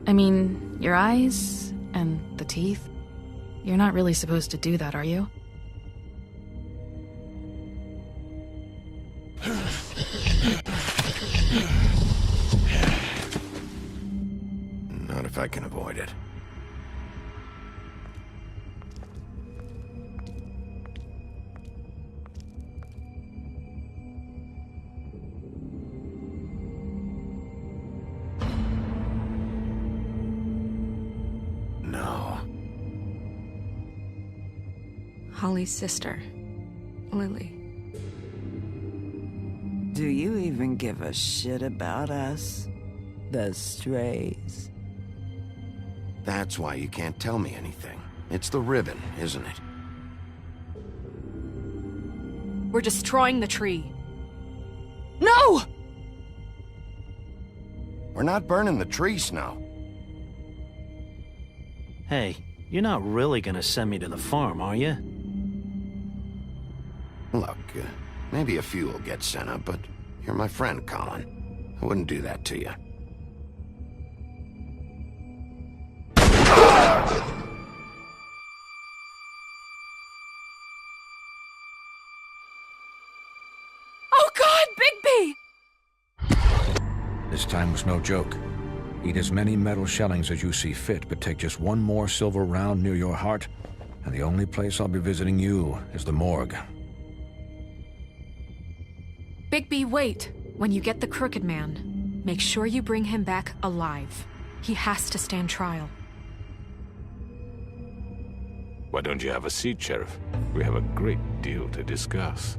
I mean, your eyes and the teeth. You're not really supposed to do that, are you? Not if I can avoid it. Holly's sister, Lily. Do you even give a shit about us? The strays? That's why you can't tell me anything. It's the ribbon, isn't it? We're destroying the tree. No! We're not burning the tree, Snow. Hey, you're not really gonna send me to the farm, are you? Look, maybe a few will get sent up, but you're my friend, Colin. I wouldn't do that to you. Oh God, Bigby! This time was no joke. Eat as many metal shellings as you see fit, but take just one more silver round near your heart, and the only place I'll be visiting you is the morgue. Bigby, wait. When you get the Crooked Man, make sure you bring him back alive. He has to stand trial. Why don't you have a seat, Sheriff? We have a great deal to discuss.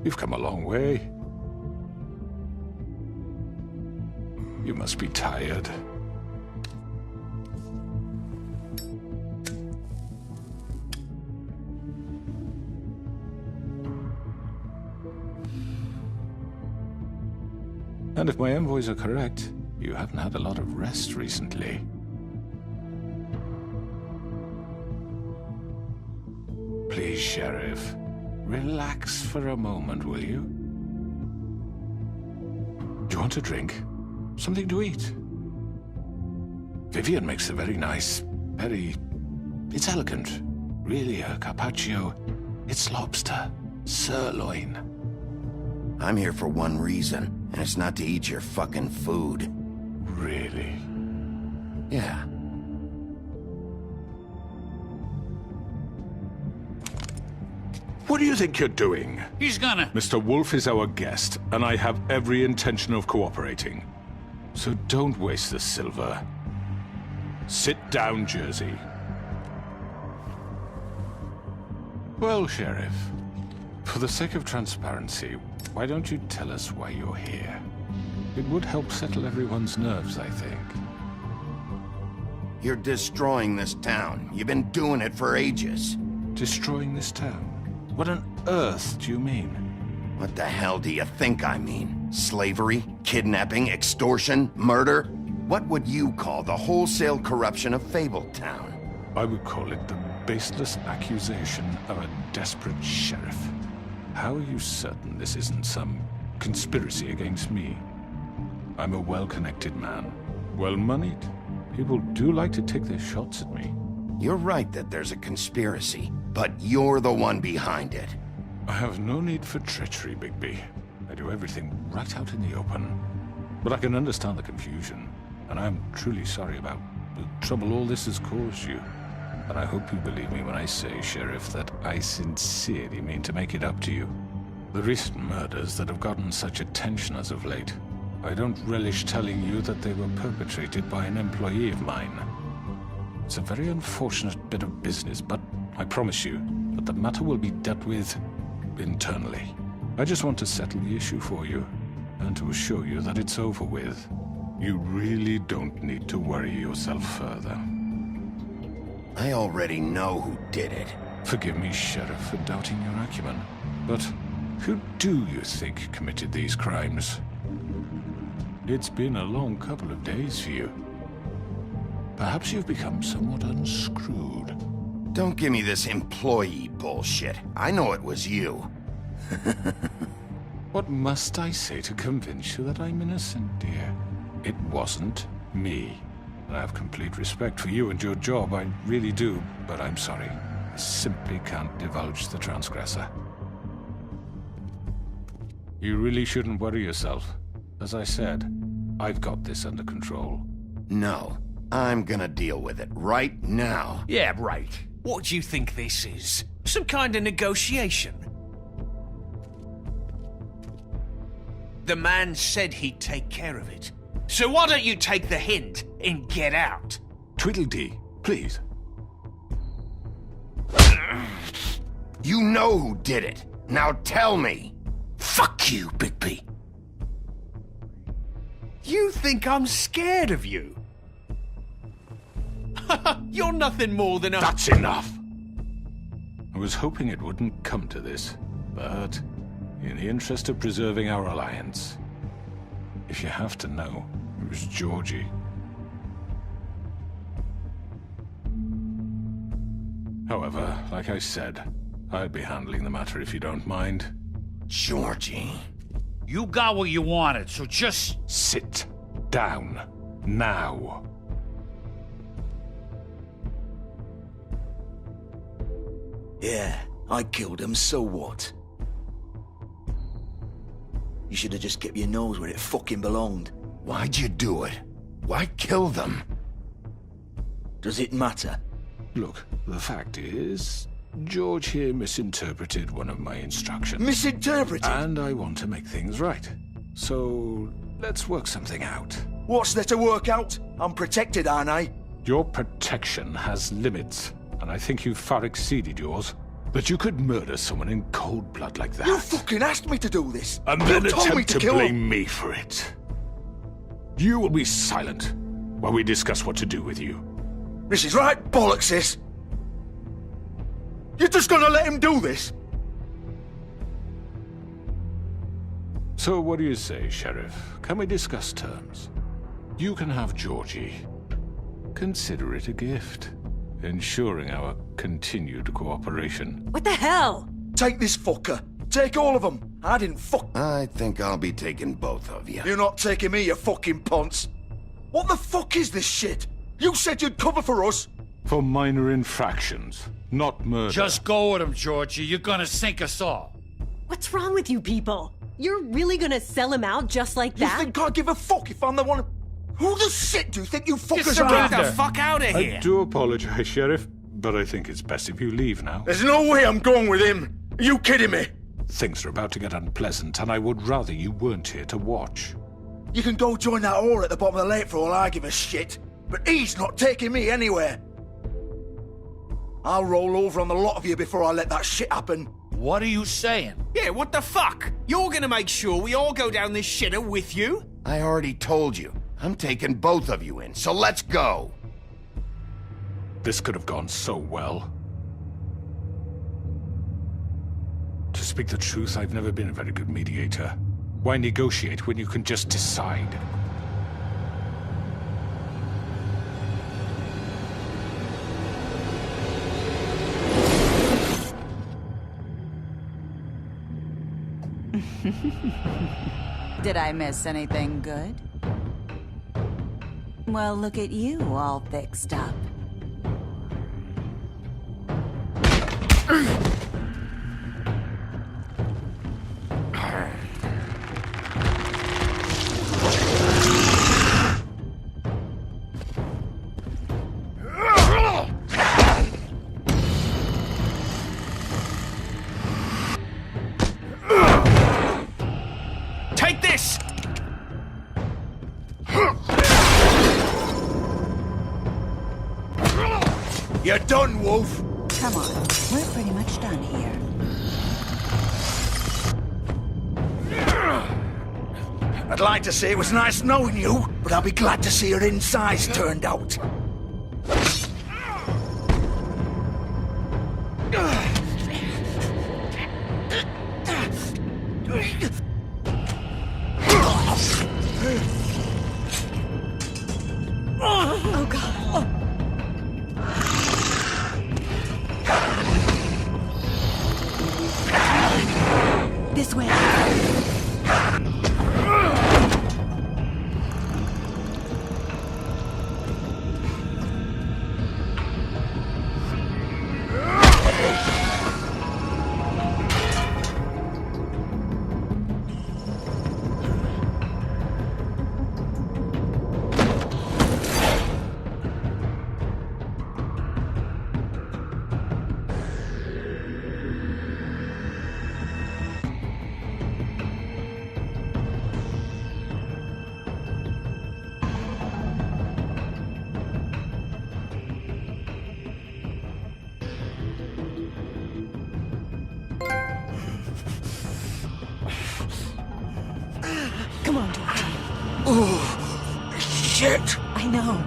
You've come a long way. You must be tired. And if my envoys are correct, you haven't had a lot of rest recently. Please, Sheriff. Relax for a moment, will you? Do you want a drink? Something to eat? Vivian makes a very nice, it's elegant. Really, a carpaccio. It's lobster. Sirloin. I'm here for one reason, and it's not to eat your fucking food. Really? Yeah. What do you think you're doing? He's gonna... Mr. Wolf is our guest, and I have every intention of cooperating. So don't waste the silver. Sit down, Jersey. Well, Sheriff, for the sake of transparency, why don't you tell us why you're here? It would help settle everyone's nerves, I think. You're destroying this town. You've been doing it for ages. Destroying this town? What on earth do you mean? What the hell do you think I mean? Slavery, kidnapping, extortion, murder? What would you call the wholesale corruption of Fabletown? I would call it the baseless accusation of a desperate sheriff. How are you certain this isn't some conspiracy against me? I'm a well-connected man, well-moneyed. People do like to take their shots at me. You're right that there's a conspiracy, but you're the one behind it. I have no need for treachery, Bigby. I do everything right out in the open. But I can understand the confusion, and I am truly sorry about the trouble all this has caused you. And I hope you believe me when I say, Sheriff, that I sincerely mean to make it up to you. The recent murders that have gotten such attention as of late, I don't relish telling you that they were perpetrated by an employee of mine. It's a very unfortunate bit of business, but I promise you that the matter will be dealt with internally. I just want to settle the issue for you, and to assure you that it's over with. You really don't need to worry yourself further. I already know who did it. Forgive me, Sheriff, for doubting your acumen, but who do you think committed these crimes? It's been a long couple of days for you. Perhaps you've become somewhat unscrewed. Don't give me this employee bullshit. I know it was you. What must I say to convince you that I'm innocent, dear? It wasn't me. I have complete respect for you and your job, I really do, but I'm sorry. I simply can't divulge the transgressor. You really shouldn't worry yourself. As I said, I've got this under control. No, I'm gonna deal with it right now. Yeah, right. What do you think this is? Some kind of negotiation? The man said he'd take care of it. So why don't you take the hint and get out? Tweedledee, please. You know who did it. Now tell me. Fuck you, Bigby. You think I'm scared of you? You're nothing more than a... That's enough! I was hoping it wouldn't come to this, but in the interest of preserving our alliance, if you have to know, it was Georgie. However, like I said, I'd be handling the matter if you don't mind. Georgie. You got what you wanted, so just... Sit down. Now. Yeah, I killed him, so what? You should have just kept your nose where it fucking belonged. Why'd you do it? Why kill them? Does it matter? Look, the fact is, George here misinterpreted one of my instructions. Misinterpreted? And I want to make things right. So, let's work something out. What's there to work out? I'm protected, aren't I? Your protection has limits, and I think you've far exceeded yours. But you could murder someone in cold blood like that. You fucking asked me to do this! And then you told me attempt to kill blame him. me for it. You will be silent while we discuss what to do with you. This is right bollocks, this! You're just gonna let him do this? So what do you say, Sheriff? Can we discuss terms? You can have Georgie. Consider it a gift, ensuring our continued cooperation. What the hell? Take this fucker. Take all of them. I didn't fuck... I think I'll be taking both of you. You're not taking me, you fucking ponce. What the fuck is this shit? You said you'd cover for us. For minor infractions, not murder. Just go with him, Georgie. You're gonna sink us all. What's wrong with you people? You're really gonna sell him out just like that? You think I give a fuck if I'm the one... Who the shit do you think you fuckers Get are? the fuck out of here! I do apologize, Sheriff, but I think it's best if you leave now. There's no way I'm going with him. Are you kidding me? Things are about to get unpleasant, and I would rather you weren't here to watch. You can go join that whore at the bottom of the lake for all I give a shit. But he's not taking me anywhere. I'll roll over on the lot of you before I let that shit happen. What are you saying? Yeah, what the fuck? You're gonna make sure we all go down this shitter with you? I already told you. I'm taking both of you in, so let's go. This could have gone so well. To speak the truth, I've never been a very good mediator. Why negotiate when you can just decide? Did I miss anything good? Well, look at you, all fixed up. Take this! You're done, Wolf. Come on, we're pretty much done here. I'd like to say it was nice knowing you, but I'll be glad to see your insides turned out. Oh, God. This way. Come on, George. Oh, shit! I know.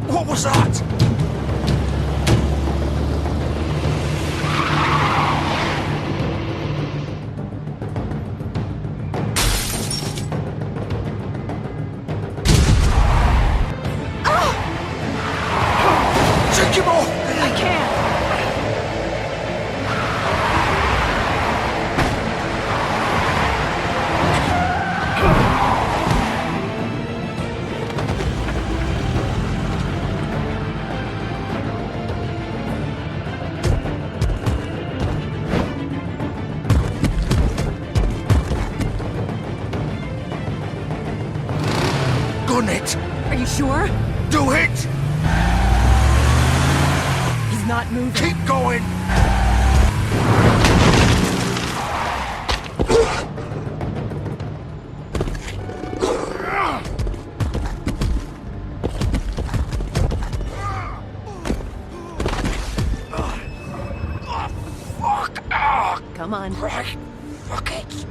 What was that? Take him off! I can't. Gun it! Are you sure? Do it! He's not moving. Keep going! Come on. Right. Fuck it.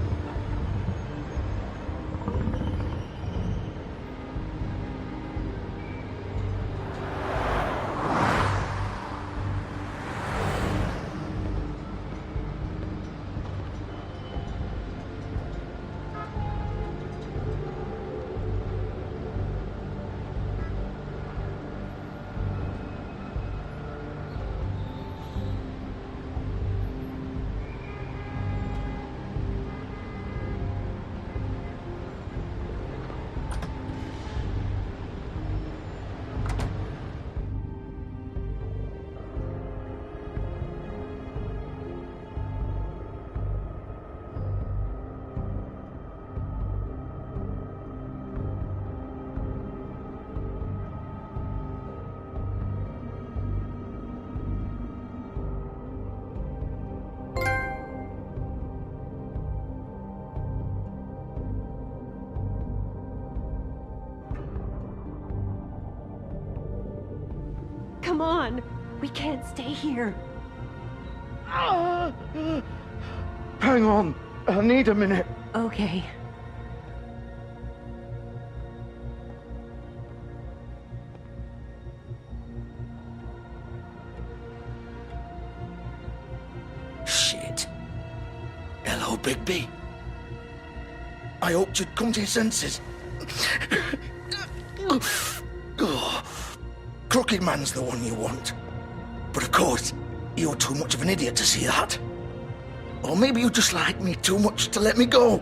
Come on. We can't stay here. Hang on. I need a minute. Okay. Shit. Hello, Bigby. I hoped you'd come to your senses. Crooked Man's the one you want. But of course, you're too much of an idiot to see that. Or maybe you just like me too much to let me go.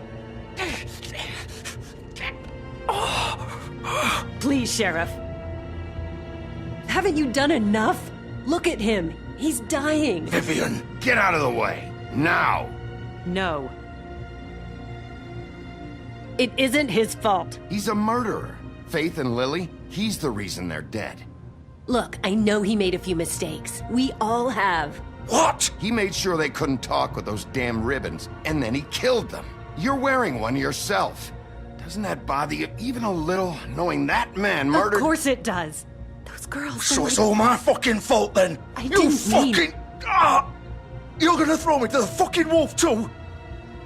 Please, Sheriff. Haven't you done enough? Look at him. He's dying. Vivian, get out of the way. Now. No. It isn't his fault. He's a murderer. Faith and Lily, he's the reason they're dead. Look, I know he made a few mistakes. We all have. What? He made sure they couldn't talk with those damn ribbons, and then he killed them. You're wearing one yourself. Doesn't that bother you even a little, knowing that man murdered— Of course it does. Those girls— So it's all my fucking fault then? I You didn't fucking— mean— You're gonna throw me to the fucking wolf too?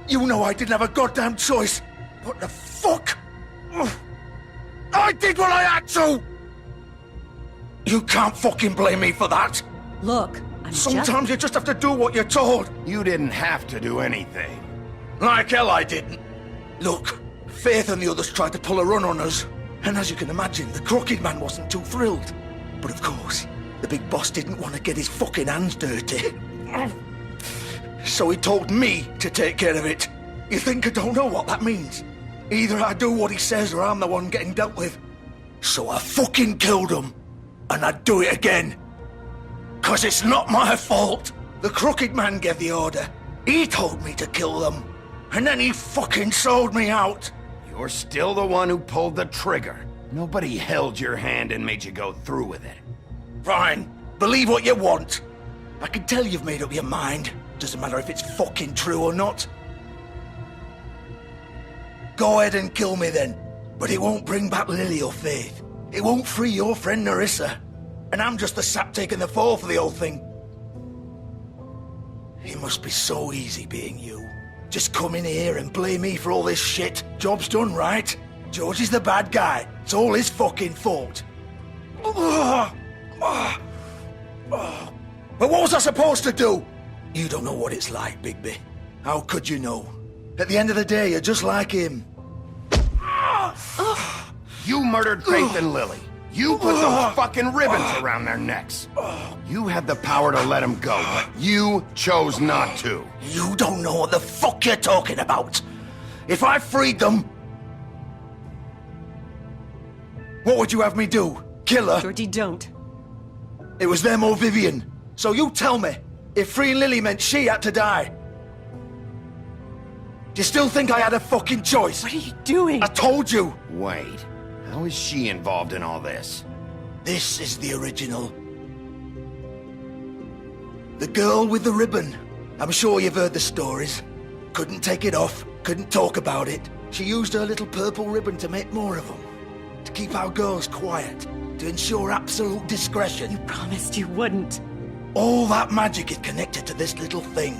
You know I didn't have a goddamn choice. What the fuck? I did what I had to! You can't fucking blame me for that. Look, Sometimes you just have to do what you're told. You didn't have to do anything. Like hell I didn't. Look, Faith and the others tried to pull a run on us. And as you can imagine, the Crooked Man wasn't too thrilled. But of course, the big boss didn't want to get his fucking hands dirty. So he told me to take care of it. You think I don't know what that means? Either I do what he says or I'm the one getting dealt with. So I fucking killed him. And I'd do it again. 'Cause it's not my fault. The Crooked Man gave the order. He told me to kill them. And then he fucking sold me out. You're still the one who pulled the trigger. Nobody held your hand and made you go through with it. Fine. Believe what you want. I can tell you've made up your mind. Doesn't matter if it's fucking true or not. Go ahead and kill me then. But it won't bring back Lily or Faith. It won't free your friend Nerissa. And I'm just the sap taking the fall for the whole thing. It must be so easy being you. Just come in here and blame me for all this shit. Job's done, right? George is the bad guy. It's all his fucking fault. But what was I supposed to do? You don't know what it's like, Bigby. How could you know? At the end of the day, you're just like him. You murdered Faith and Lily. You put those fucking ribbons around their necks. You had the power to let them go, but you chose not to. You don't know what the fuck you're talking about. If I freed them... What would you have me do? Kill her? Georgie, don't. It was them or Vivian. So you tell me, if freeing Lily meant she had to die, do you still think I had a fucking choice? What are you doing? I told you. Wait, how is she involved in all this? This is the original. The girl with the ribbon. I'm sure you've heard the stories. Couldn't take it off, couldn't talk about it. She used her little purple ribbon to make more of them. To keep our girls quiet. To ensure absolute discretion. You promised you wouldn't. All that magic is connected to this little thing.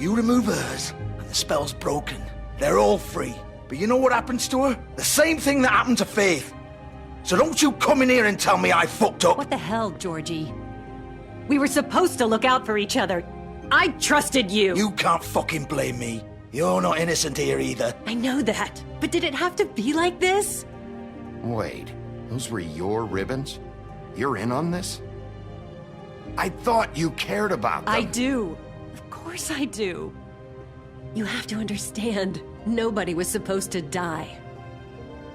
You remove hers, and the spell's broken. They're all free. But you know what happens to her? The same thing that happened to Faith. So don't you come in here and tell me I fucked up. What the hell, Georgie? We were supposed to look out for each other. I trusted you. You can't fucking blame me. You're not innocent here either. I know that. But did it have to be like this? Wait, those were your ribbons? You're in on this? I thought you cared about them. I do. Of course I do. You have to understand, nobody was supposed to die.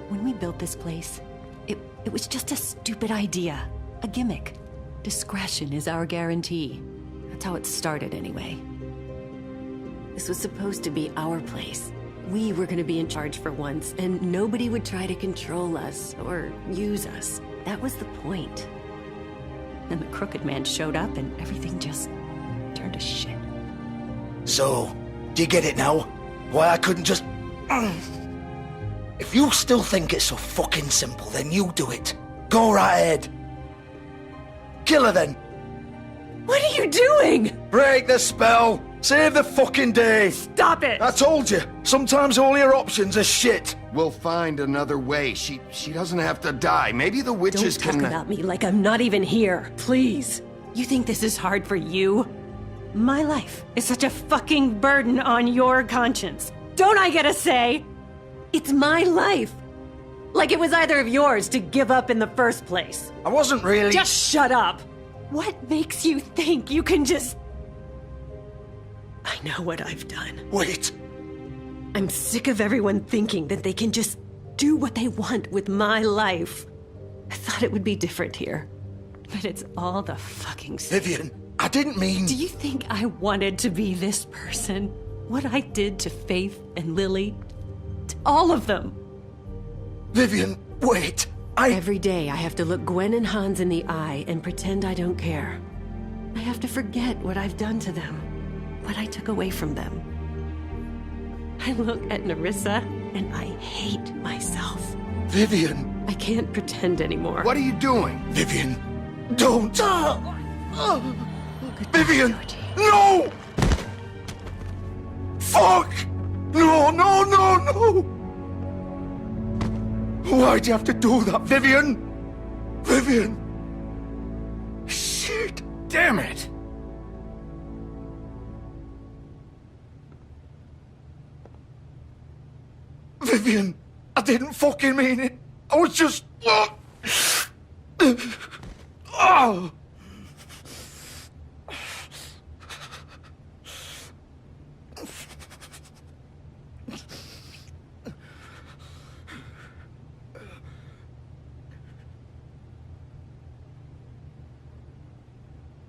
When we built this place, it was just a stupid idea. A gimmick. Discretion is our guarantee. That's how it started anyway. This was supposed to be our place. We were gonna be in charge for once, and nobody would try to control us or use us. That was the point. Then the Crooked Man showed up and everything just turned to shit. So, do you get it now? Why I couldn't just... If you still think it's so fucking simple, then you do it. Go right ahead. Kill her then. What are you doing? Break the spell. Save the fucking day. Stop it. I told you. Sometimes all your options are shit. We'll find another way. She doesn't have to die. Maybe the witches Don't can... talk about me like I'm not even here, please. You think this is hard for you? My life is such a fucking burden on your conscience. Don't I get a say? It's my life. Like it was either of yours to give up in the first place. I wasn't really... Just shut up. What makes you think you can just... I know what I've done. Wait. I'm sick of everyone thinking that they can just do what they want with my life. I thought it would be different here. But it's all the fucking same. Vivian, I didn't mean... Do you think I wanted to be this person? What I did to Faith and Lily? To all of them? Vivian, wait. Every day I have to look Gwen and Hans in the eye and pretend I don't care. I have to forget what I've done to them. What I took away from them. I look at Nerissa and I hate myself. Vivian. I can't pretend anymore. What are you doing? Vivian, don't. Vivian, no! Fuck! No, no, no, no! Why'd you have to do that, Vivian? Vivian! Shit! Damn it! Vivian, I didn't fucking mean it. I was just... Oh!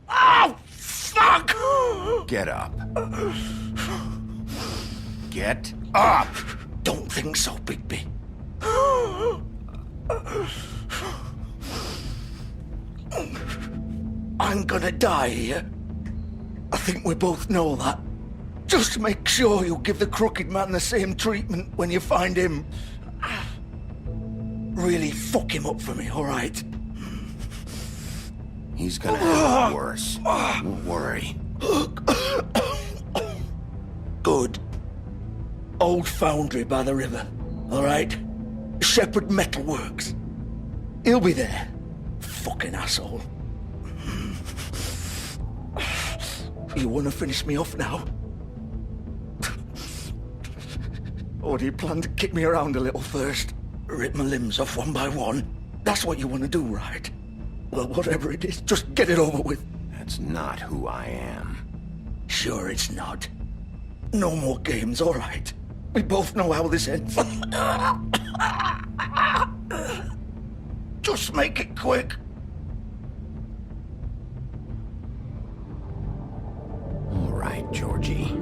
Oh, fuck! Get up. Get up! Don't think so, Bigby. I'm gonna die here. I think we both know that. Just make sure you give the Crooked Man the same treatment when you find him. Really fuck him up for me, all right? He's gonna have it worse. Don't worry. Good. Old foundry by the river, all right? Shepherd Metalworks. He'll be there. Fucking asshole. You want to finish me off now? Or do you plan to kick me around a little first? Rip my limbs off one by one? That's what you want to do, right? Well, whatever it is, just get it over with. That's not who I am. Sure it's not. No more games, all right? We both know how this ends. Just make it quick. All right, Georgie.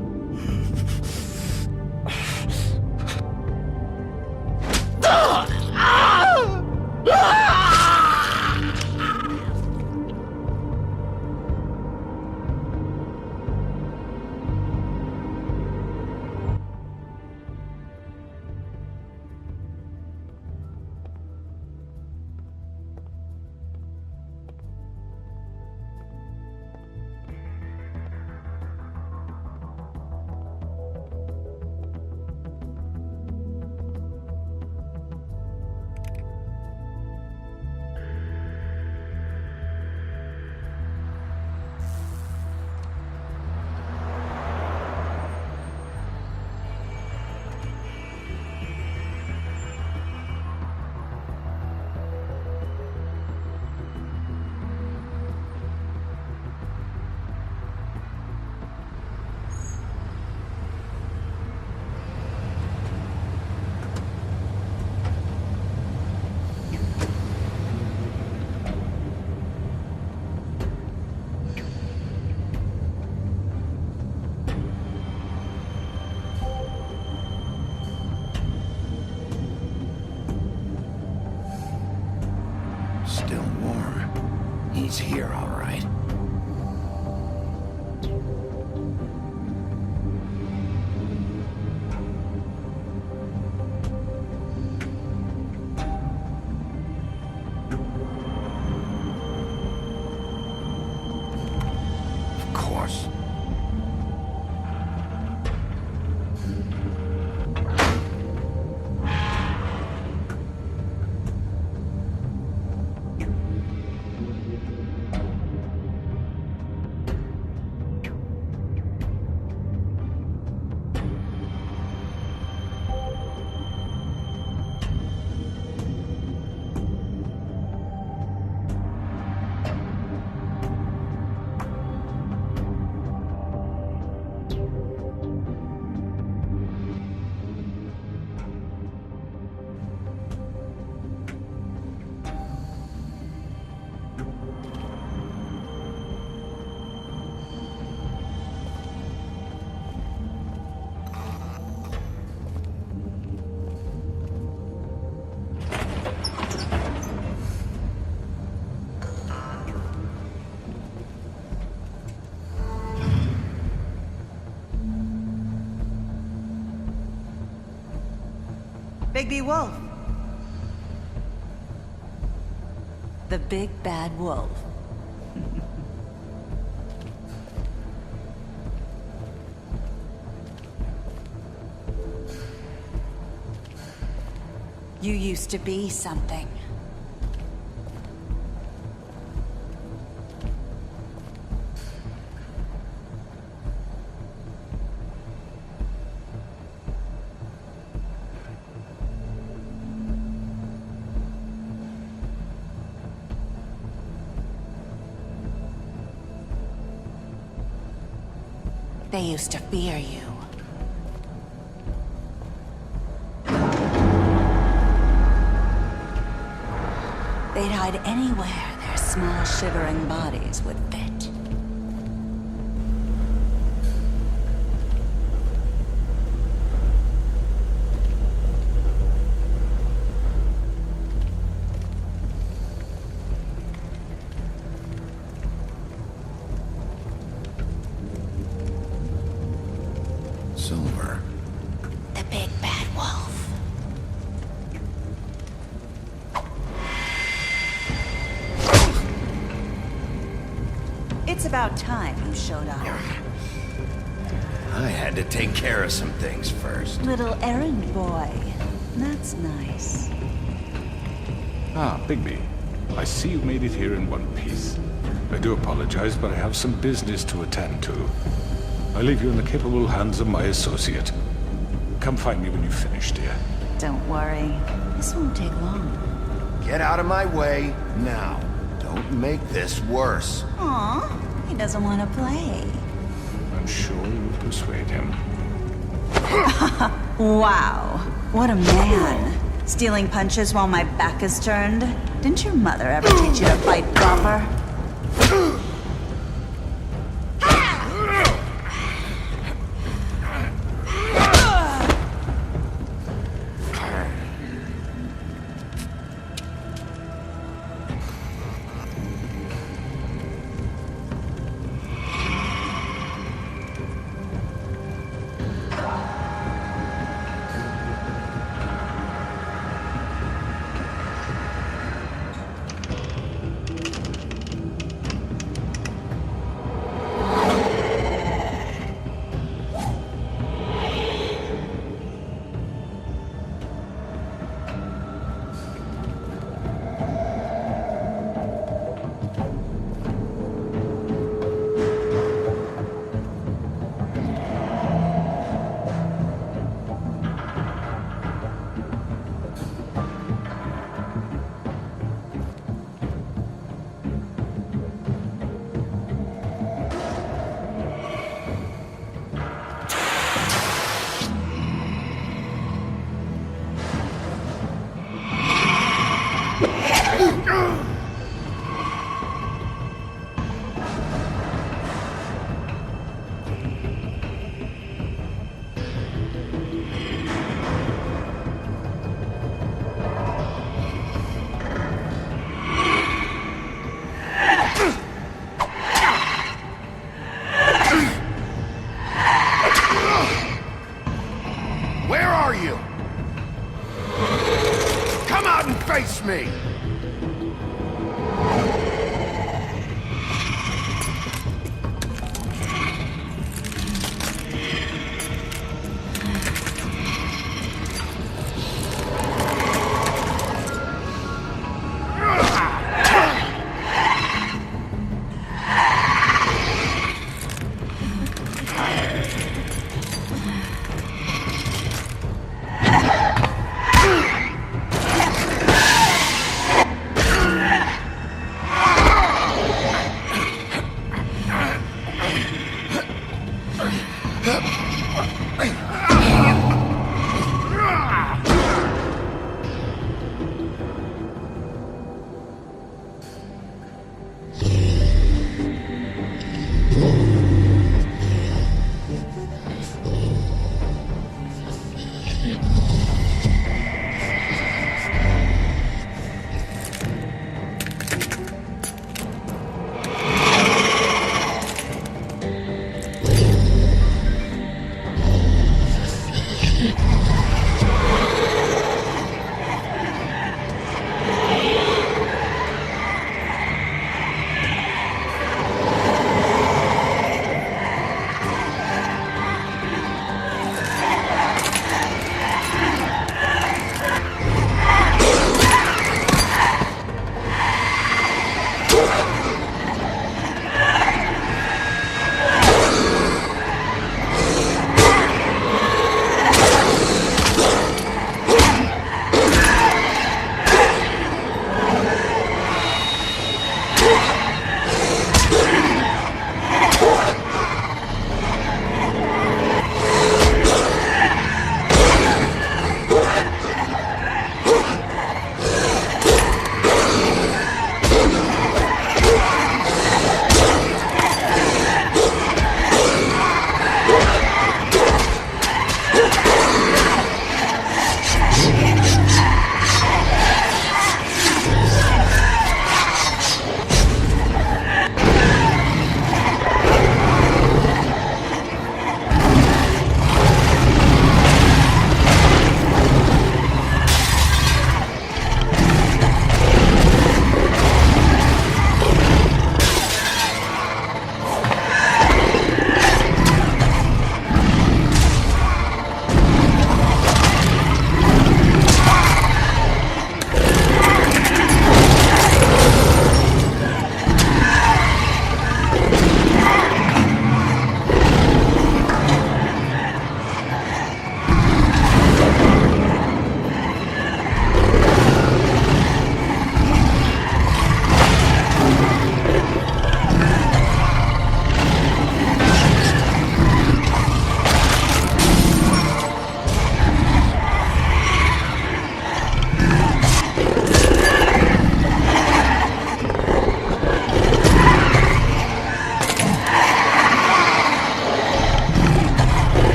course. Bigby Wolf. The big bad wolf. You used to be something. They used to fear you. They'd hide anywhere their small, shivering bodies would fit. Silver. The big bad wolf. It's about time you showed up. I had to take care of some things first. Little errand boy. That's nice. Ah, Bigby. I see you made it here in one piece. I do apologize, but I have some business to attend to. I leave you in the capable hands of my associate. Come find me when you've finished, dear. Don't worry. This won't take long. Get out of my way now. Don't make this worse. Aw, he doesn't want to play. I'm sure you'll persuade him. Wow, what a man. Stealing punches while my back is turned? Didn't your mother ever teach you to fight proper? Where are you? Come out and face me!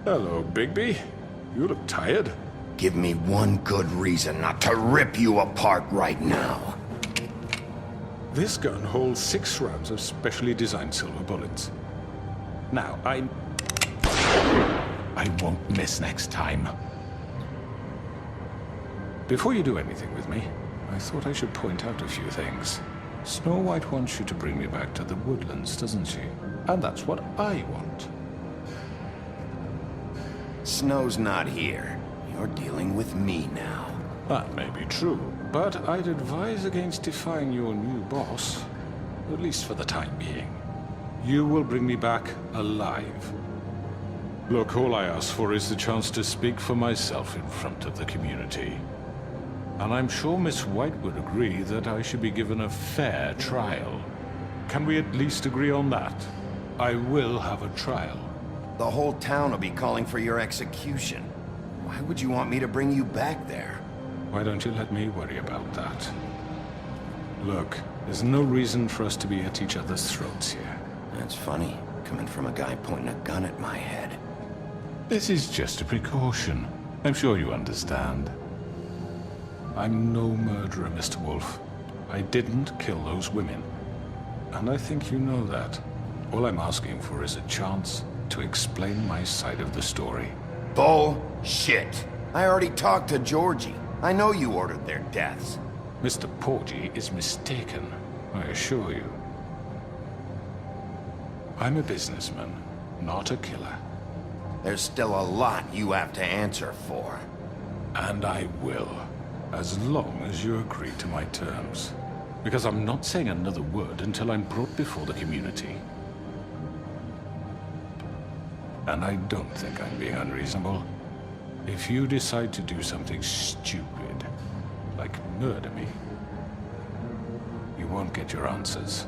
Hello, Bigby. You look tired. Give me one good reason not to rip you apart right now. This gun holds 6 rounds of specially designed silver bullets. Now, I won't miss next time. Before you do anything with me, I thought I should point out a few things. Snow White wants you to bring me back to the woodlands, doesn't she? And that's what I want. Snow's not here. You're dealing with me now. That may be true, but I'd advise against defying your new boss, at least for the time being. You will bring me back alive. Look, all I ask for is the chance to speak for myself in front of the community. And I'm sure Miss White would agree that I should be given a fair trial. Can we at least agree on that? I will have a trial. The whole town will be calling for your execution. Why would you want me to bring you back there? Why don't you let me worry about that? Look, there's no reason for us to be at each other's throats here. That's funny, coming from a guy pointing a gun at my head. This is just a precaution. I'm sure you understand. I'm no murderer, Mr. Wolf. I didn't kill those women. And I think you know that. All I'm asking for is a chance to explain my side of the story. Bullshit! I already talked to Georgie. I know you ordered their deaths. Mr. Porgy is mistaken, I assure you. I'm a businessman, not a killer. There's still a lot you have to answer for. And I will, as long as you agree to my terms. Because I'm not saying another word until I'm brought before the community. And I don't think I'm being unreasonable. If you decide to do something stupid, like murder me, you won't get your answers.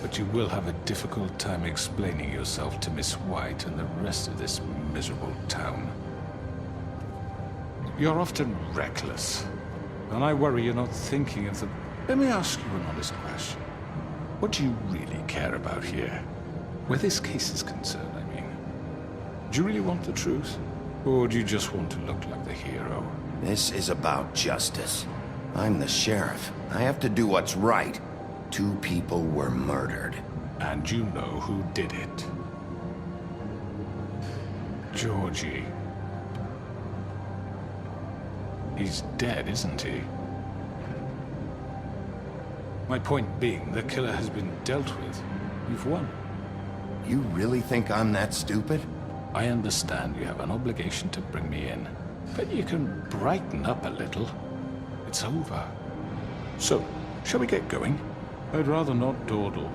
But you will have a difficult time explaining yourself to Miss White and the rest of this miserable town. You're often reckless, and I worry you're not thinking of the... Let me ask you an honest question. What do you really care about here? Where this case is concerned, I mean. Do you really want the truth? Or do you just want to look like the hero? This is about justice. I'm the sheriff. I have to do what's right. 2 people were murdered. And you know who did it. Georgie. He's dead, isn't he? My point being, the killer has been dealt with. You've won. You really think I'm that stupid? I understand you have an obligation to bring me in, but you can brighten up a little. It's over. So, shall we get going? I'd rather not dawdle.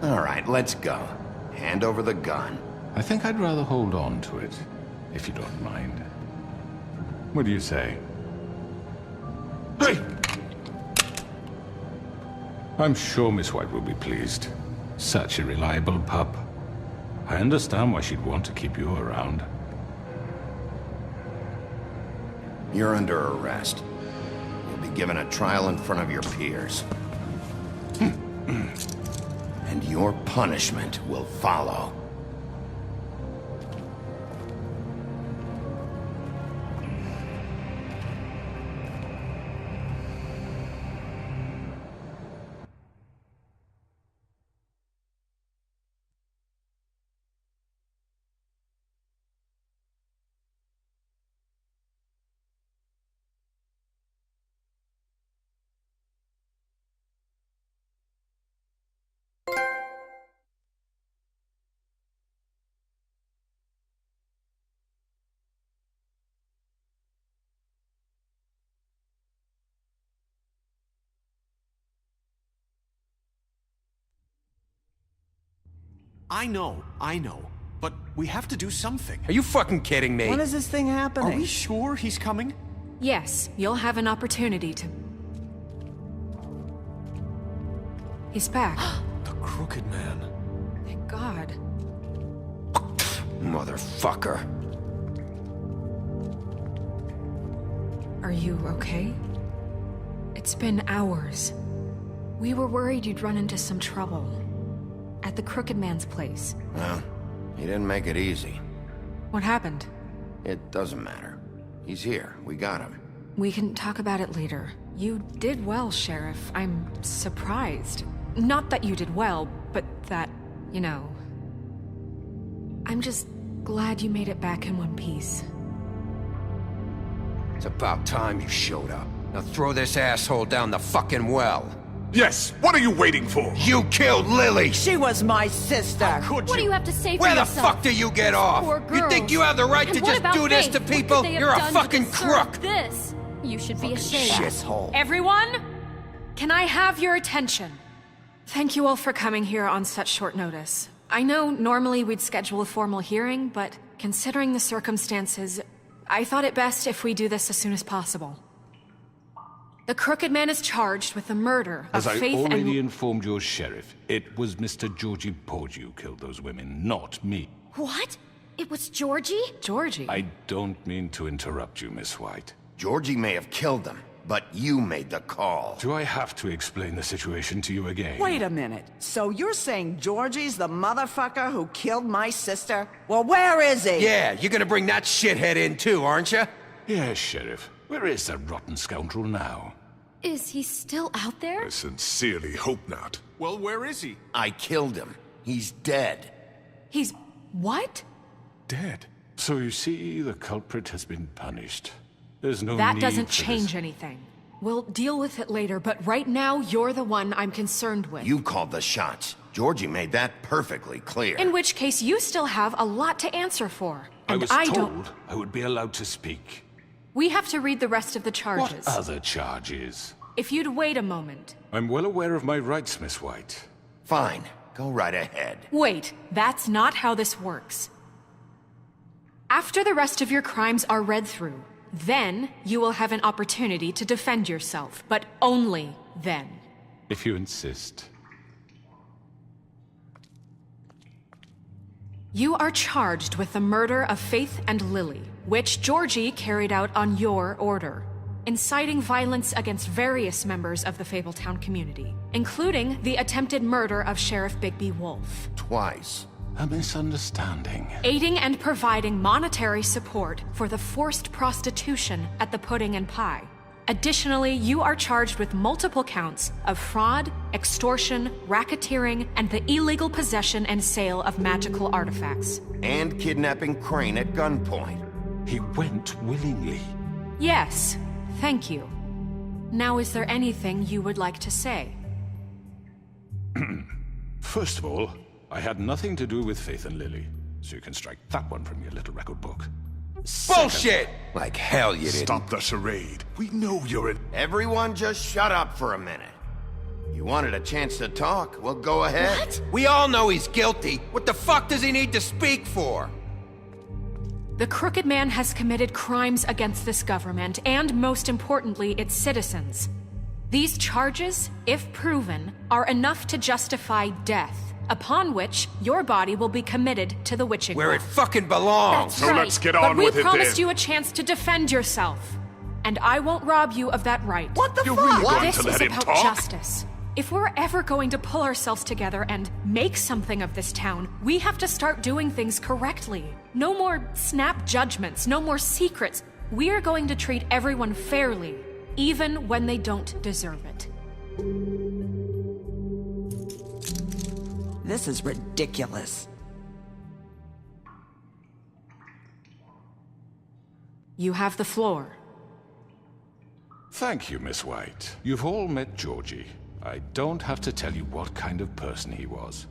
All right, let's go. Hand over the gun. I think I'd rather hold on to it, if you don't mind. What do you say? Hey! I'm sure Miss White will be pleased. Such a reliable pup. I understand why she'd want to keep you around. You're under arrest. You'll be given a trial in front of your peers. And your punishment will follow. I know. But we have to do something. Are you fucking kidding me? When is this thing happening? Are we sure he's coming? Yes, you'll have an opportunity to... He's back. The Crooked Man. Thank God. Motherfucker. Are you okay? It's been hours. We were worried you'd run into some trouble. At the Crooked Man's place. Well, he didn't make it easy. What happened? It doesn't matter. He's here. We got him. We can talk about it later. You did well, Sheriff. I'm surprised. Not that you did well, but that, you know... I'm just glad you made it back in one piece. It's about time you showed up. Now throw this asshole down the fucking well. Yes, what are you waiting for? You killed Lily! She was my sister. What do you have to say for Where the yourself? fuck do you get off? Poor You think girls. you have the right And to what just about do this Faith? to What people? could they have You're a done to fucking deserve crook! This. You should be ashamed. Shithole. Everyone? Can I have your attention? Thank you all for coming here on such short notice. I know normally we'd schedule a formal hearing, but considering the circumstances, I thought it best if we do this as soon as possible. The Crooked Man is charged with the murder of As I Faith already and... informed your sheriff, it was Mr. Georgie Porgy who killed those women, not me. What? It was Georgie? Georgie? I don't mean to interrupt you, Miss White. Georgie may have killed them, but you made the call. Do I have to explain the situation to you again? Wait a minute. So you're saying Georgie's the motherfucker who killed my sister? Well, where is he? Yeah, you're gonna bring that shithead in too, aren't you? Yes, Sheriff. Where is that rotten scoundrel now? Is he still out there? I sincerely hope not. Well, where is he? I killed him. He's dead. He's... what? Dead. So you see, the culprit has been punished. There's no That need doesn't for change this. anything. We'll deal with it later, but right now, you're the one I'm concerned with. You called the shots. Georgie made that perfectly clear. In which case, you still have a lot to answer for. I And was I told don't... I would be allowed to speak. We have to read the rest of the charges. What other charges? If you'd wait a moment. I'm well aware of my rights, Miss White. Fine. Go right ahead. Wait, that's not how this works. After the rest of your crimes are read through, then you will have an opportunity to defend yourself, but only then. If you insist. You are charged with the murder of Faith and Lily, which Georgie carried out on your order, inciting violence against various members of the Fabletown community, including the attempted murder of Sheriff Bigby Wolf. Twice. A misunderstanding. Aiding and providing monetary support for the forced prostitution at the Pudding and Pie. Additionally, you are charged with multiple counts of fraud, extortion, racketeering, and the illegal possession and sale of magical artifacts. And kidnapping Crane at gunpoint. He went willingly. Yes, thank you. Now, is there anything you would like to say? First of all, I had nothing to do with Faith and Lily, so you can strike that one from your little record book. Bullshit! Like hell you didn't. Stop the charade. We know you're in... Everyone just shut up for a minute. You wanted a chance to talk? Well, go ahead. What? We all know he's guilty. What the fuck does he need to speak for? The Crooked Man has committed crimes against this government, and most importantly, its citizens. These charges, if proven, are enough to justify death, upon which your body will be committed to the witching Where it well. fucking belongs. That's So right. let's get on with it But we promised then. you a chance to defend yourself, and I won't rob you of that right. What the You're fuck? really going This to let is him about talk? justice. If we're ever going to pull ourselves together and make something of this town, we have to start doing things correctly. No more snap judgments, no more secrets. We are going to treat everyone fairly, even when they don't deserve it. This is ridiculous. You have the floor. Thank you, Miss White. You've all met Georgie. I don't have to tell you what kind of person he was.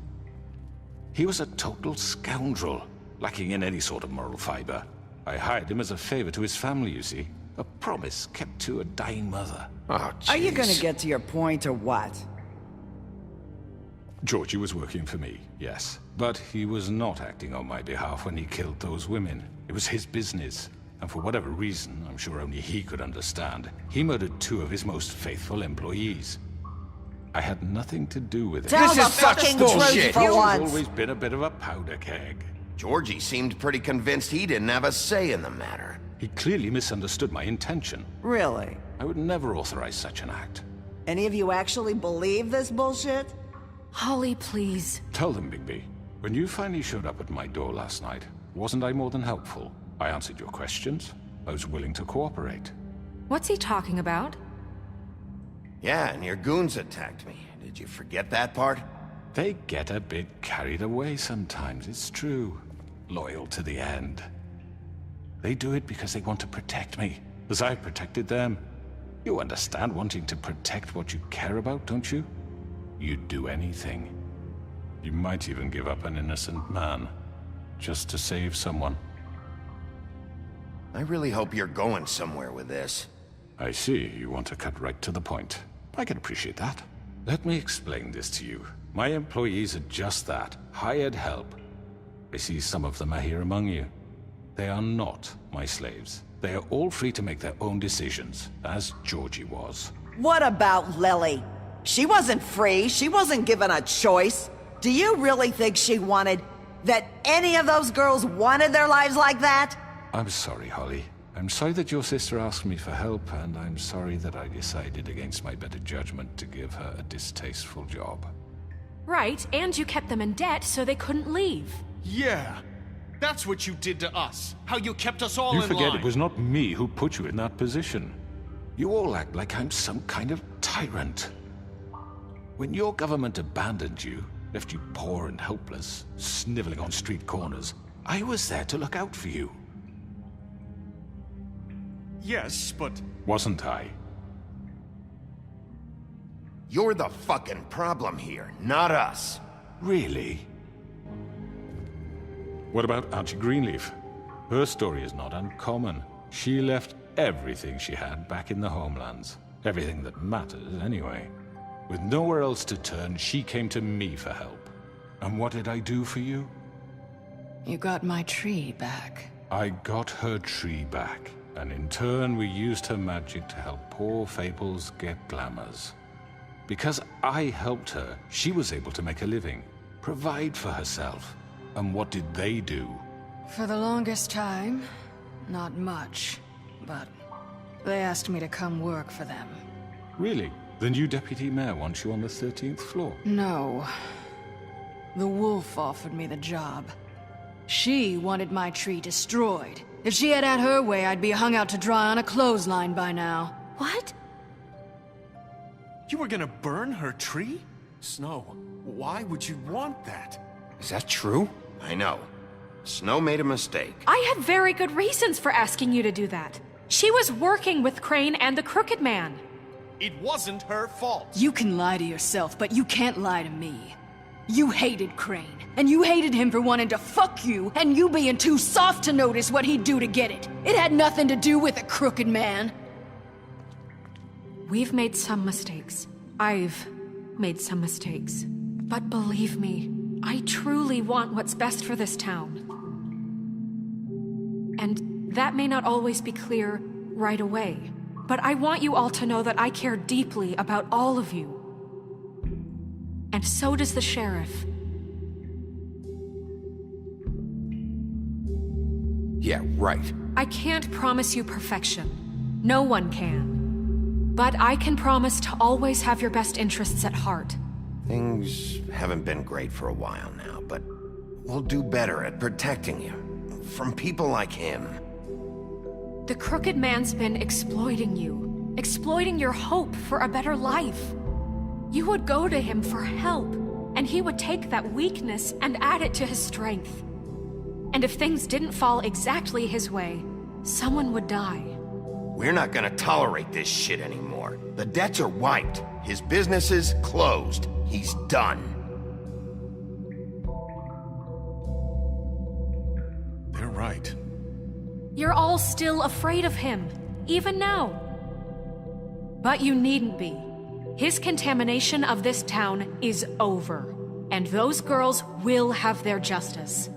He was a total scoundrel, lacking in any sort of moral fiber. I hired him as a favor to his family, you see. A promise kept to a dying mother. Oh, Are you jeez. gonna get to your point or what? Georgie was working for me, yes. But he was not acting on my behalf when he killed those women. It was his business. And for whatever reason, I'm sure only he could understand, he murdered 2 of his most faithful employees. I had nothing to do with it. Tell This the is such fucking bullshit. truth for He's once. always been a bit of a powder keg. Georgie seemed pretty convinced he didn't have a say in the matter. He clearly misunderstood my intention. Really? I would never authorize such an act. Any of you actually believe this bullshit? Holly, please. Tell them, Bigby, when you finally showed up at my door last night, Wasn't I more than helpful? I answered your questions. I was willing to cooperate. What's he talking about? Yeah, and your goons attacked me. Did you forget that part? They get a bit carried away sometimes, it's true. Loyal to the end. They do it because they want to protect me, as I protected them. You understand wanting to protect what you care about, don't you? You'd do anything. You might even give up an innocent man, just to save someone. I really hope you're going somewhere with this. I see you want to cut right to the point. I can appreciate that. Let me explain this to you. My employees are just that, hired help. I see some of them are here among you. They are not my slaves. They are all free to make their own decisions, as Georgie was. What about Lily? She wasn't free. She wasn't given a choice. Do you really think she wanted... that any of those girls wanted their lives like that? I'm sorry, Holly. I'm sorry that your sister asked me for help, and I'm sorry that I decided against my better judgment to give her a distasteful job. Right, and you kept them in debt so they couldn't leave. Yeah, that's what you did to us. How you kept us all You in forget line. it was not me who put you in that position. You all act like I'm some kind of tyrant. When your government abandoned you, left you poor and helpless, sniveling on street corners, I was there to look out for you. Yes, but... Wasn't I? You're the fucking problem here, not us. Really? What about Auntie Greenleaf? Her story is not uncommon. She left everything she had back in the homelands. Everything that matters, anyway. With nowhere else to turn, she came to me for help. And what did I do for you? You got my tree back. I got her tree back, and in turn we used her magic to help poor Fables get glamours. Because I helped her, she was able to make a living, provide for herself. And what did they do? For the longest time, not much. But they asked me to come work for them. Really? The new deputy mayor wants you on the 13th floor? No. The wolf offered me the job. She wanted my tree destroyed. If she had her way, I'd be hung out to dry on a clothesline by now. What? You were gonna burn her tree? Snow, why would you want that? Is that true? I know. Snow made a mistake. I had very good reasons for asking you to do that. She was working with Crane and the Crooked Man. It wasn't her fault. You can lie to yourself, but you can't lie to me. You hated Crane, and you hated him for wanting to fuck you, and you being too soft to notice what he'd do to get it. It had nothing to do with a Crooked Man. We've made some mistakes. I've made some mistakes. But believe me, I truly want what's best for this town. And that may not always be clear right away. But I want you all to know that I care deeply about all of you. And so does the sheriff. Yeah, right. I can't promise you perfection. No one can. But I can promise to always have your best interests at heart. Things haven't been great for a while now, but we'll do better at protecting you. From people like him. The Crooked Man's been exploiting you. Exploiting your hope for a better life. You would go to him for help, and he would take that weakness and add it to his strength. And if things didn't fall exactly his way, someone would die. We're not gonna tolerate this shit anymore. The debts are wiped. His business is closed. He's done. They're right. You're all still afraid of him, even now. But you needn't be. His contamination of this town is over, and those girls will have their justice.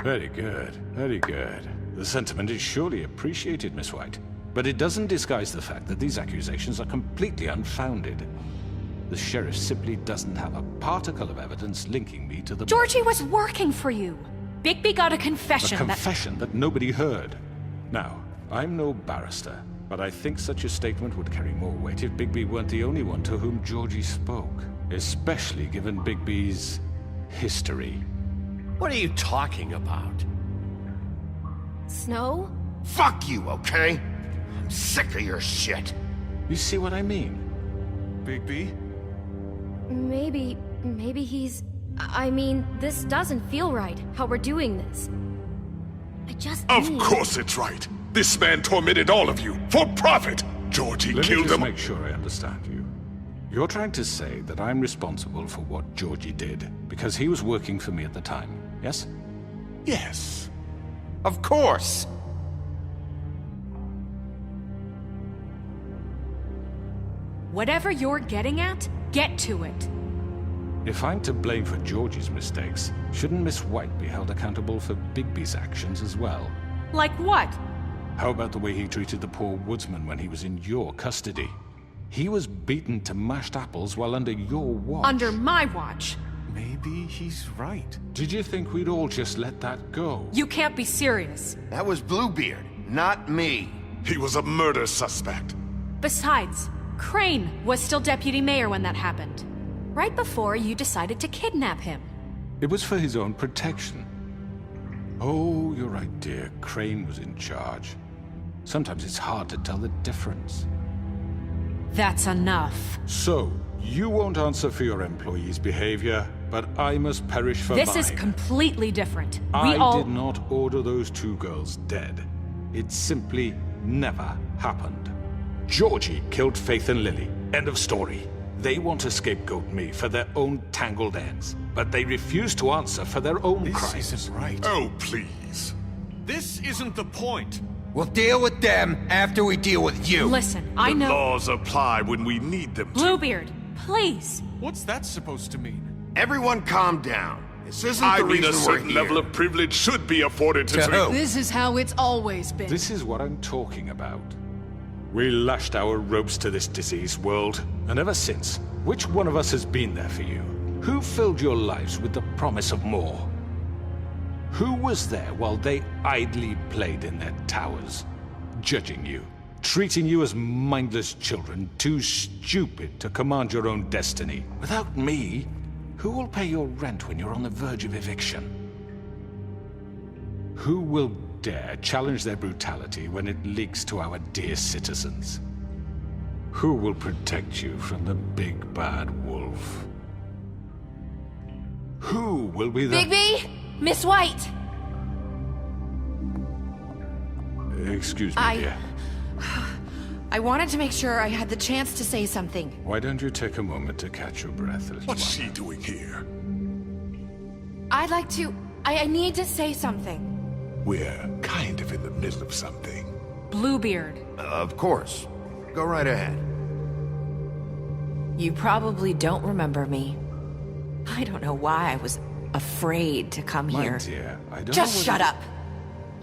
Very good, very good. The sentiment is surely appreciated, Miss White. But it doesn't disguise the fact that these accusations are completely unfounded. The sheriff simply doesn't have a particle of evidence linking me to the... Georgie was working for you. Bigby got a confession A confession that nobody heard. Now, I'm no barrister, But I think such a statement would carry more weight if Bigby weren't the only one to whom Georgie spoke. Especially given Bigby's history. What are you talking about? Snow? Fuck you, okay? I'm sick of your shit. You see what I mean? Bigby? Maybe he's... I mean, this doesn't feel right, how we're doing this. Of course it's right. This man tormented all of you, for profit! Georgie Let killed me just him. make sure I understand you. You're trying to say that I'm responsible for what Georgie did, because he was working for me at the time, yes? Yes. Of course! Whatever you're getting at, get to it. If I'm to blame for Georgie's mistakes, shouldn't Miss White be held accountable for Bigby's actions as well? Like what? How about the way he treated the poor woodsman when he was in your custody? He was beaten to mashed apples while under your watch. Under my watch. Maybe he's right. Did you think we'd all just let that go? You can't be serious. That was Bluebeard, not me. He was a murder suspect. Besides, Crane was still deputy mayor when that happened. Right before you decided to kidnap him. It was for his own protection. Oh, you're right, dear. Crane was in charge. Sometimes it's hard to tell the difference. That's enough. So, you won't answer for your employees' behavior, but I must perish for mine. This is completely different. I did not order those two girls dead. It simply never happened. Georgie killed Faith and Lily. End of story. They want to scapegoat me for their own tangled ends, but they refuse to answer for their own crimes. This isn't right. Oh, please. This isn't the point. We'll deal with them after we deal with you. Listen, I know... The laws apply when we need them to. Bluebeard, please. What's that supposed to mean? Everyone calm down. This isn't I the mean, reason a we're certain here. level of privilege should be afforded to... who? This is how it's always been. This is what I'm talking about. We lashed our ropes to this diseased world, and ever since, which one of us has been there for you? Who filled your lives with the promise of more? Who was there while they idly played in their towers, judging you, treating you as mindless children, too stupid to command your own destiny? Without me, who will pay your rent when you're on the verge of eviction? Who will dare challenge their brutality when it leaks to our dear citizens? Who will protect you from the big bad wolf? Who will be the... Bigby! Miss White! Excuse me, dear. I wanted to make sure I had the chance to say something. Why don't you take a moment to catch your breath a little What's while? she doing here? I'd like to... I need to say something. We're kind of in the middle of something. Bluebeard. Of course. Go right ahead. You probably don't remember me. I don't know why I was afraid to come My here. dear, I don't Just know shut up.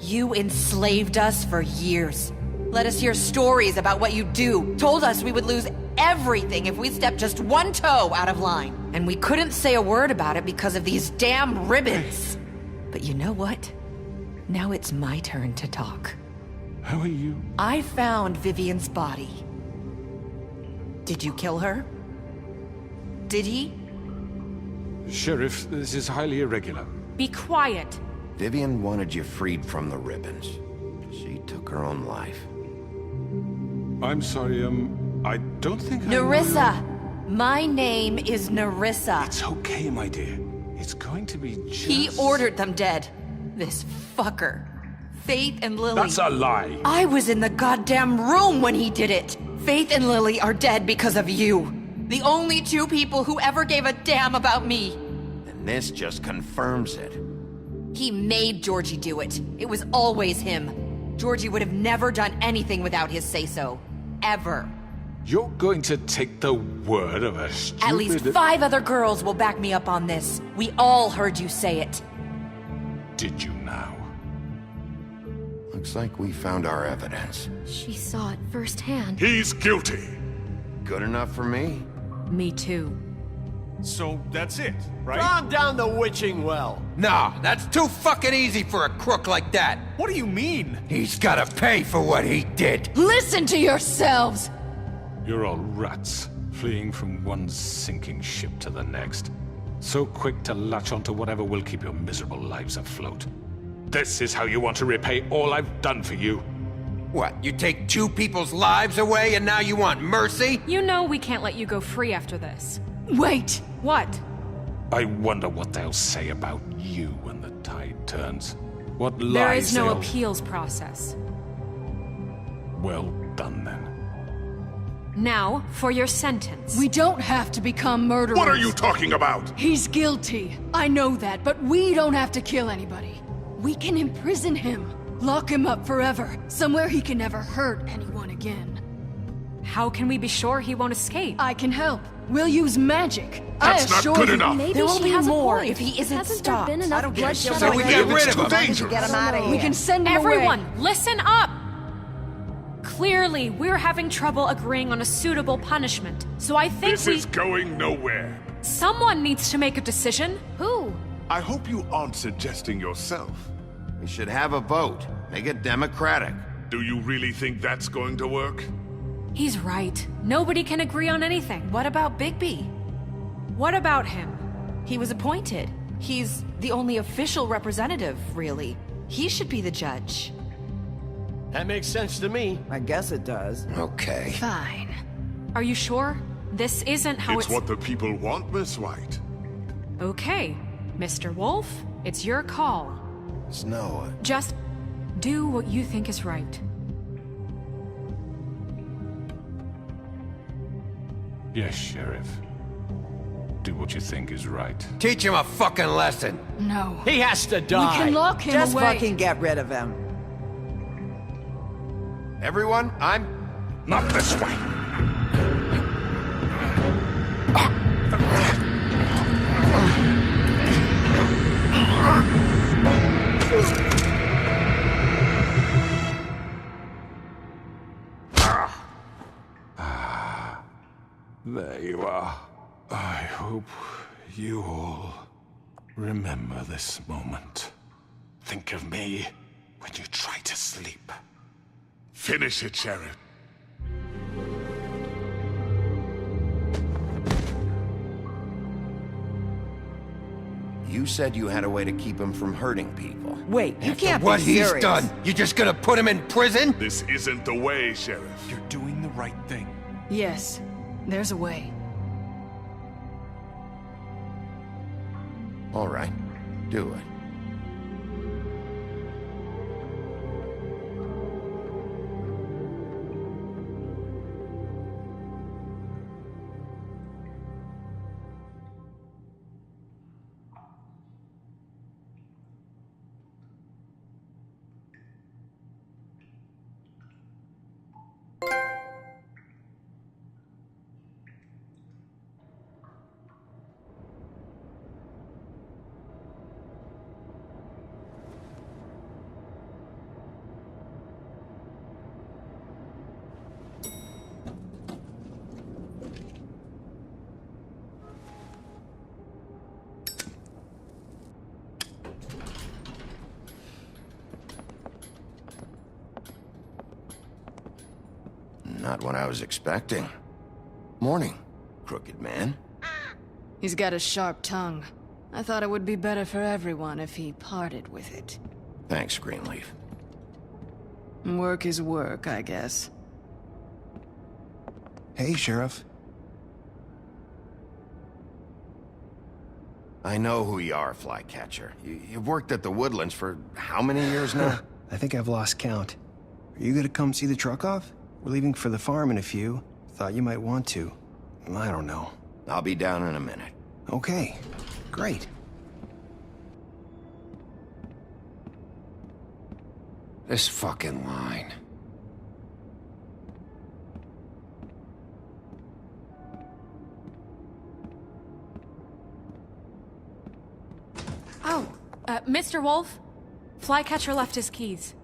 You enslaved us for years. Let us hear stories about what you do. Told us we would lose everything if we stepped just one toe out of line. And we couldn't say a word about it because of these damn ribbons. But you know what? Now it's my turn to talk. How are you? I found Vivian's body. Did you kill her? Did he? Sheriff, this is highly irregular. Be quiet. Vivian wanted you freed from the ribbons. She took her own life. I'm sorry, I don't think Nerissa! My name is Nerissa. It's okay, my dear. It's going to be just... He ordered them dead. This fucker. Faith and Lily. That's a lie. I was in the goddamn room when he did it. Faith and Lily are dead because of you. The only two people who ever gave a damn about me. And this just confirms it. He made Georgie do it. It was always him. Georgie would have never done anything without his say-so. Ever. You're going to take the word of a stupid... At least 5 other girls will back me up on this. We all heard you say it. Did you now? Looks like we found our evidence. She saw it firsthand. He's guilty. Good enough for me. Me too. So that's it, right? Calm down the witching well. Nah, that's too fucking easy for a crook like that. What do you mean? He's gotta pay for what he did. Listen to yourselves! You're all rats, fleeing from one sinking ship to the next. So quick to latch onto whatever will keep your miserable lives afloat. This is how you want to repay all I've done for you? What, you take 2 people's lives away and now you want mercy? You know we can't let you go free after this. Wait! What? I wonder what they'll say about you when the tide turns. What lies There is no they'll... appeals process. Well done, then. Now, for your sentence. We don't have to become murderers. What are you talking about? He's guilty. I know that, but we don't have to kill anybody. We can imprison him. Lock him up forever. Somewhere he can never hurt anyone again. How can we be sure he won't escape? I can help. We'll use magic. That's not good enough. Maybe There will she be has more a point. if he isn't Hasn't stopped. there been enough bloodshed? So we get rid of him. Dangerous. Get him out of here. We can send him Everyone, away. listen up! Clearly, we're having trouble agreeing on a suitable punishment, so I think This is going nowhere. Someone needs to make a decision. Who? I hope you aren't suggesting yourself. We should have a vote. Make it democratic. Do you really think that's going to work? He's right. Nobody can agree on anything. What about Bigby? What about him? He was appointed. He's the only official representative, really. He should be the judge. That makes sense to me. I guess it does. Okay. Fine. Are you sure? This isn't how It's what the people want, Miss White. Okay, Mr. Wolf, it's your call. Snow. Just do what you think is right. Yes, Sheriff. Do what you think is right. Teach him a fucking lesson. No. He has to We die. can lock him Just away. fucking get rid of him. Everyone, I'm... Not this way. There you are. I hope you all remember this moment. Think of me when you try to sleep. Finish it, Sheriff. You said you had a way to keep him from hurting people. Wait, you can't What be he's serious. done, you just gonna put him in prison? This isn't the way, Sheriff. You're doing the right thing. Yes, there's a way. All right, do it. Not what I was expecting. Morning, crooked man. He's got a sharp tongue. I thought it would be better for everyone if he parted with it. Thanks, Greenleaf. Work is work, I guess. Hey, Sheriff. I know who you are, Flycatcher. You've worked at the Woodlands for how many years now? I think I've lost count. Are you gonna come see the truck off? We're leaving for the farm in a few. Thought you might want to. I don't know. I'll be down in a minute. Okay, great. This fucking line. Oh, Mr. Wolf? Flycatcher left his keys.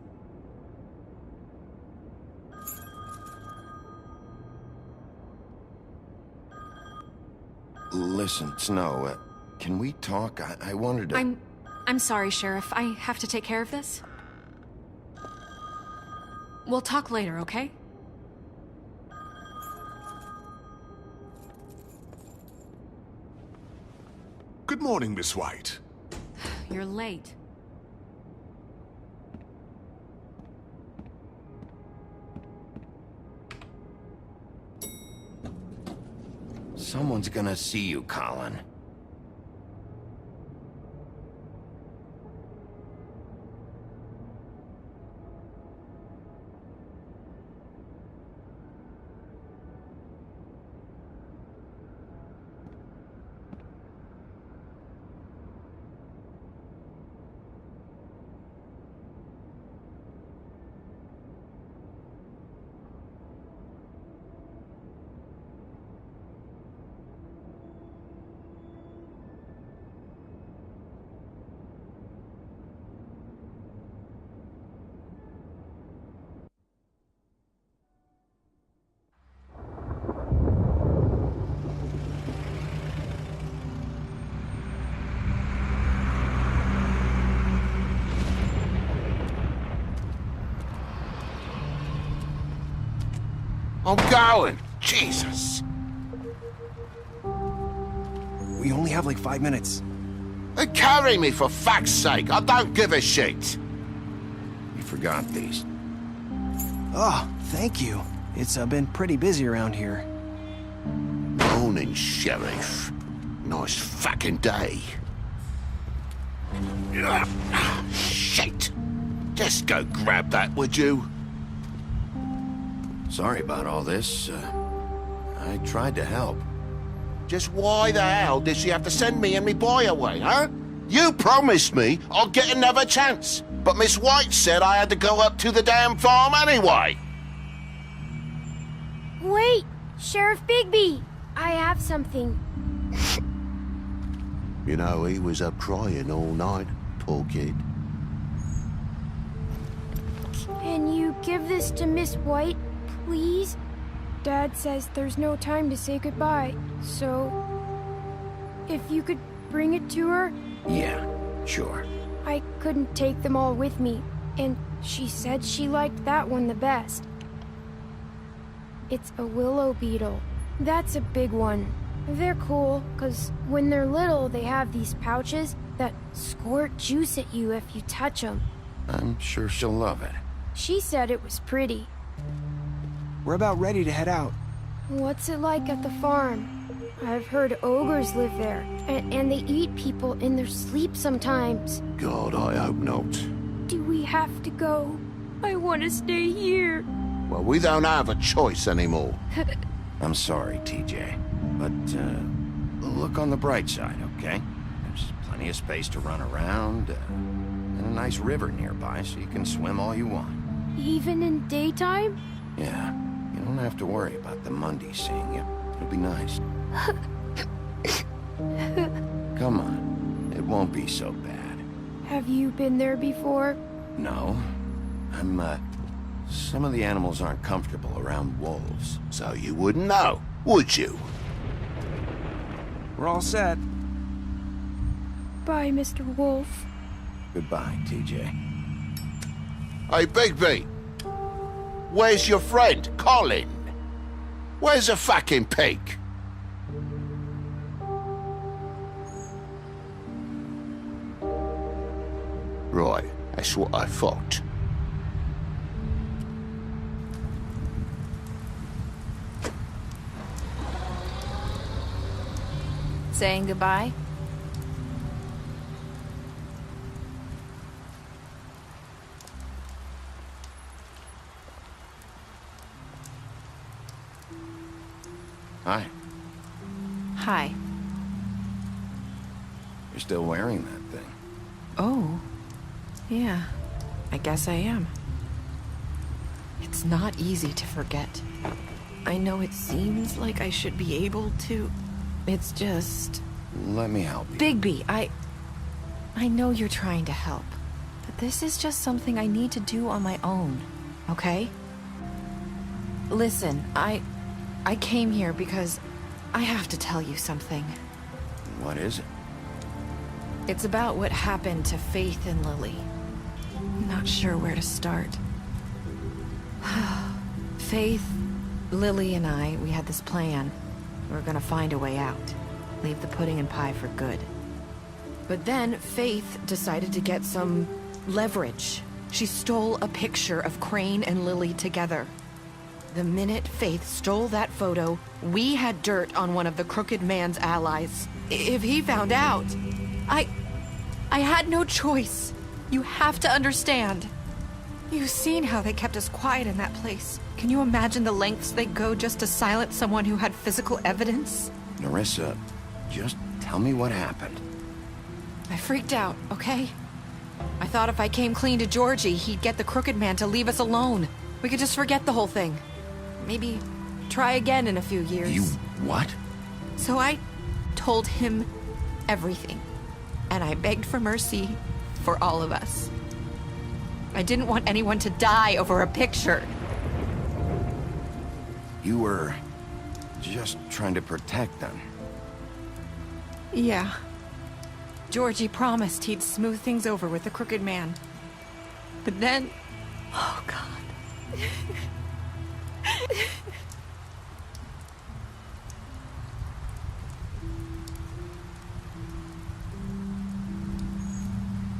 Listen, Snow, can we talk? I wanted to... I'm sorry, Sheriff. I have to take care of this. We'll talk later, okay? Good morning, Miss White. You're late. Someone's gonna see you, Colin. I'm going! Jesus! We only have like 5 minutes. Carry me, for fuck's sake! I don't give a shit! You forgot these. Oh, thank you. It's been pretty busy around here. Morning, Sheriff. Nice fucking day. Shit! Just go grab that, would you? Sorry about all this. I tried to help. Just why the hell did she have to send me and me boy away, huh? You promised me I'd get another chance, but Miss White said I had to go up to the damn farm anyway. Wait! Sheriff Bigby! I have something. You know, he was up crying all night, poor kid. Can you give this to Miss White, please? Dad says there's no time to say goodbye, so... if you could bring it to her? Yeah, sure. I couldn't take them all with me, and she said she liked that one the best. It's a willow beetle. That's a big one. They're cool, 'cause when they're little, they have these pouches that squirt juice at you if you touch them. I'm sure she'll love it. She said it was pretty. We're about ready to head out. What's it like at the farm? I've heard ogres live there, and they eat people in their sleep sometimes. God, I hope not. Do we have to go? I want to stay here. Well, we don't have a choice anymore. I'm sorry, TJ. But, look on the bright side, okay? There's plenty of space to run around, and a nice river nearby, so you can swim all you want. Even in daytime? Yeah, you don't have to worry about the Mundies seeing you. It'll be nice. Come on, it won't be so bad. Have you been there before? No. Some of the animals aren't comfortable around wolves. So you wouldn't know, would you? We're all set. Bye, Mr. Wolf. Goodbye, TJ. Hey, Bigby! Where's your friend, Colin? Where's the fucking pig? Right, that's what I thought. Saying goodbye? Hi. Hi. You're still wearing that thing. Oh. Yeah. I guess I am. It's not easy to forget. I know it seems like I should be able to. It's just... Let me help you. Bigby, I know you're trying to help, but this is just something I need to do on my own, okay? Listen, I came here because I have to tell you something. What is it? It's about what happened to Faith and Lily. Not sure where to start. Faith, Lily, and I, we had this plan. We were gonna find a way out. Leave the pudding and pie for good. But then Faith decided to get some leverage. She stole a picture of Crane and Lily together. The minute Faith stole that photo, we had dirt on one of the Crooked Man's allies. If he found out, I had no choice. You have to understand. You've seen how they kept us quiet in that place. Can you imagine the lengths they go just to silence someone who had physical evidence? Nerissa, just tell me what happened. I freaked out, okay? I thought if I came clean to Georgie, he'd get the Crooked Man to leave us alone. We could just forget the whole thing. Maybe try again in a few years. You what? So I told him everything. And I begged for mercy for all of us. I didn't want anyone to die over a picture. You were just trying to protect them. Yeah. Georgie promised he'd smooth things over with the Crooked Man. But then... Oh, God.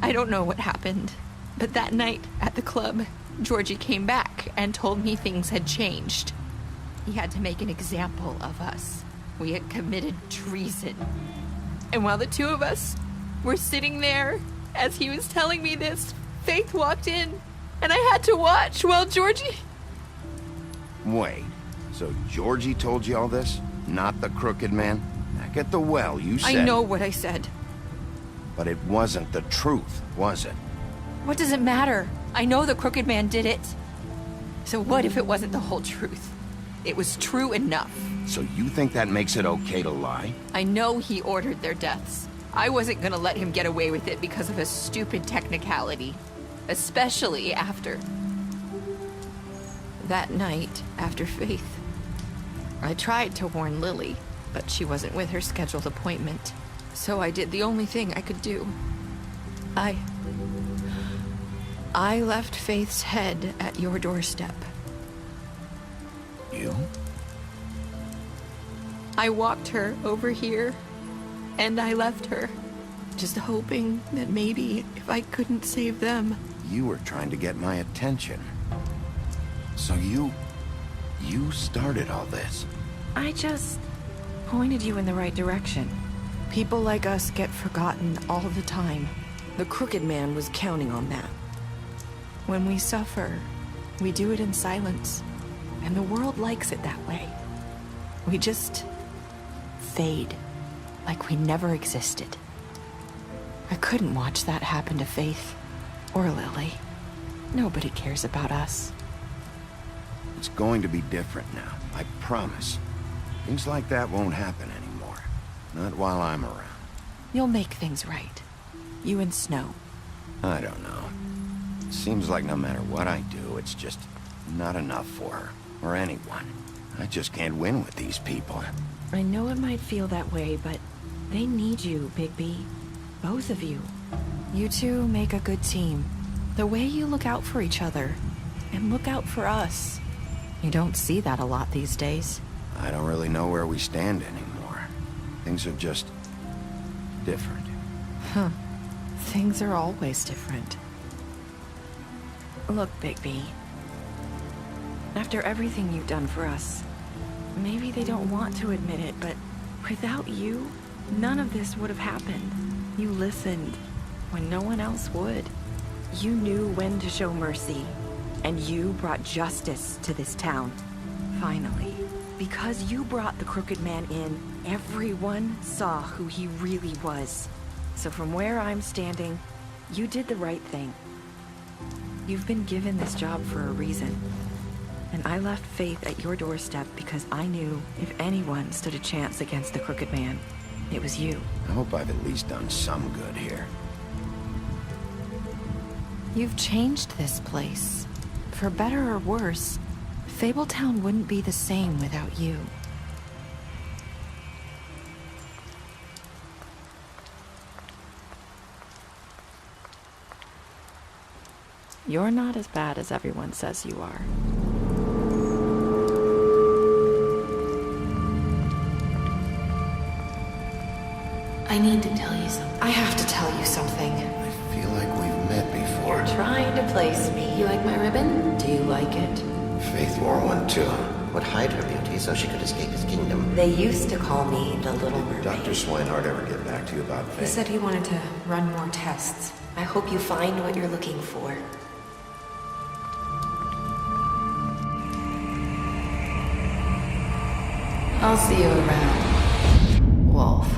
I don't know what happened, but that night at the club, Georgie came back and told me things had changed. He had to make an example of us. We had committed treason. And while the two of us were sitting there, as he was telling me this, Faith walked in, and I had to watch while Georgie... Wait, so Georgie told you all this? Not the Crooked Man? Back at the well, you said... I know what I said. But it wasn't the truth, was it? What does it matter? I know the Crooked Man did it. So what if it wasn't the whole truth? It was true enough. So you think that makes it okay to lie? I know he ordered their deaths. I wasn't gonna let him get away with it because of a stupid technicality. Especially after... that night, after Faith. I tried to warn Lily, but she wasn't with her scheduled appointment. So I did the only thing I could do. I left Faith's head at your doorstep. You? I walked her over here, and I left her, just hoping that maybe if I couldn't save them... You were trying to get my attention. So you started all this. I just pointed you in the right direction. People like us get forgotten all the time. The Crooked Man was counting on that. When we suffer, we do it in silence, and the world likes it that way. We just fade, like we never existed. I couldn't watch that happen to Faith, or Lily. Nobody cares about us. It's going to be different now, I promise. Things like that won't happen anymore. Not while I'm around. You'll make things right. You and Snow. I don't know. It seems like no matter what I do, it's just not enough for her, or anyone. I just can't win with these people. I know it might feel that way, but they need you, Bigby. Both of you. You two make a good team. The way you look out for each other, and look out for us. You don't see that a lot these days. I don't really know where we stand anymore. Things are just... different. Huh. Things are always different. Look, Bigby. After everything you've done for us, maybe they don't want to admit it, but without you, none of this would have happened. You listened when no one else would. You knew when to show mercy, and you brought justice to this town. Finally. Because you brought the Crooked Man in, everyone saw who he really was. So from where I'm standing, you did the right thing. You've been given this job for a reason. And I left Faith at your doorstep because I knew if anyone stood a chance against the Crooked Man, it was you. I hope I've at least done some good here. You've changed this place. For better or worse, Fabletown wouldn't be the same without you. You're not as bad as everyone says you are. I need to tell you something. I have to tell you something. I feel like we've met before. You're trying to place me. You like my ribbon? Do you like it? Faith wore one too. Would hide her beauty so she could escape his kingdom. They used to call me the Little Mermaid. Dr. Swinehart ever get back to you about He Faith? said he wanted to run more tests. I hope you find what you're looking for. I'll see you around, Wolf.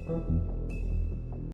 Thank you.